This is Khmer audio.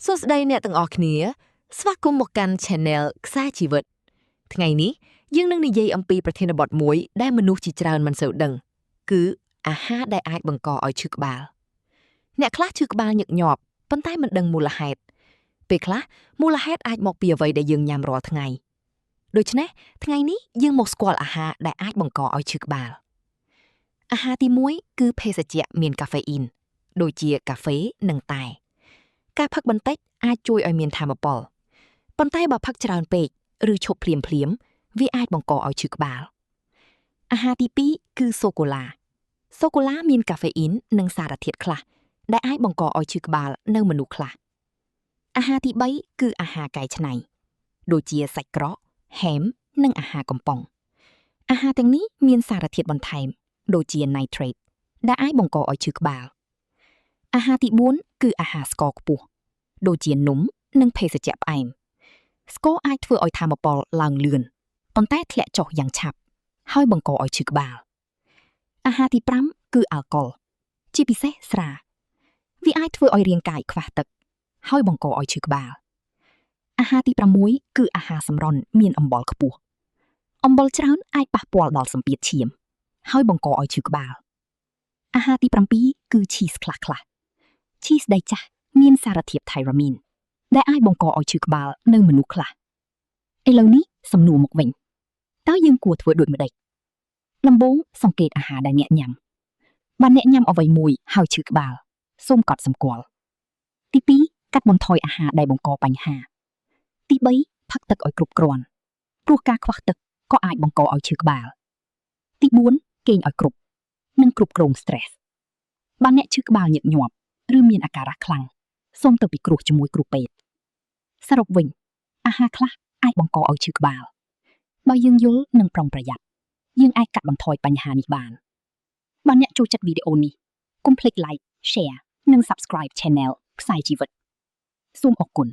សួស្តីអ្នកទាំងអស់គ្នាស្វាគមន៍មកកាន់ Channel ខ្សែជីវិតថ្ងៃនេះយើងនឹងនិយាយអំពីប្រធានបទមួយដែលមនុស្សជាច្រើនមិនសូវដឹងគឺអាហារដែលអាចបង្កឲ្យឈឺក្បាលអ្នកខ្លះឈឺក្បាលញឹកញាប់ប៉ុន្តែមិនដឹងមូលហេតុពេលខ្លះមូលហេតុអាចមកពីអ្វីដែលយើងញ៉ាំរាល់ថ្ងៃដូច្នេះថ្ងៃនេះយើងមកស្គាល់អាហារដែលអាចបង្កឲ្យឈឺក្បាលអាហារទី1គឺភេសជ្ជៈមានកាហ្វេអ៊ីនដូចជាកាហ្វេនិងតែការផឹកបន្តិចអាចជួយឲ្យមានថាមពលប៉ុន្តែបើផឹកច្រើនពេកឬឈប់ភ្លាមវាអាចបង្កឲ្យឈឺក្បាលអាហារទី2គឺសូកូឡាមានកាហ្វេអ៊ីននិងសារធាតុខ្លះដែលអាចបង្កឲ្យឈឺក្បាលនៅមនុស្សខ្លះអាហារទី3គឺអាហារកែច្នៃដូចជាសាច់ក្រកហែមនិងអាហារកំប៉ុងអាហារទាំងនេះមានសារធាតុបន្ថែមដូចជា nitrate ដែលអាចបង្កឲ្យឈឺក្បាលអាហារទី4គឺអាហារស្ករខ្ពស់ដូចជានំនិងភេសជ្ជៈផ្អែមស្ករអាចធ្វើឲ្យថាមពលឡើងលឿនប៉ុន្តែធ្លាក់ចុះយ៉ាងឆាប់ហើយបង្កឲ្យឈឺក្បាលអាហារទី5គឺអាល់កុលជាពិសេសស្រាវាអាចធ្វើឲ្យរាងកាយខ្វះទឹកហើយបង្កឲ្យឈឺក្បាលអាហារទី6គឺអាហារសម្រន់មានអំបិលខ្ពស់អំបិលច្រើនអាចប៉ះពាល់ដល់សម្ពាធឈាមហើយបង្កឲ្យឈឺក្បាលអាហារទី7គឺឈីសខ្លះឈីសដីចាស់មានសារធាតុថៃរ៉ាមីនដែលអាចបង្កឲ្យឈឺក្បាលនៅមនុស្សខ្លះឥឡូវនេះសំណួរមកវិញតើយើងគួរធ្វើដូចម្តេចដំបូងសង្កេតអាហារដែលអ្នកញ៉ាំបើអ្នកញ៉ាំអ្វីមួយហើយឈឺក្បាលសូមកត់សម្គាល់ទី2កាត់បន្ថយអាហារដែលបង្កបញ្ហាទី3ផឹកទឹកឲ្យគ្រប់គ្រាន់ព្រោះការខ្វះទឹកក៏អាចបង្កឲ្យឈឺក្បាលទី4គេងឲ្យគ្រប់និងគ្រប់គ្រង stress បើអ្នកឈឺក្បាលញឹកញាប់ឬមានអាការៈខ្លាំងសូមទៅពិគ្រោះជាមួយគ្រូពេទ្យសរុបវិញអាហារខ្លះអាចបង្កឲ្យឈឺក្បាលបើយើងយល់និងប្រុងប្រយ័ត្នយើងអាចកាត់បន្ថយបញ្ហានេះបានបើអ្នកចូលចិត្តវីដេអូនេះកុំភ្លេច like share និង subscribe channel ខ្សែជីវិតសូមអរគុណ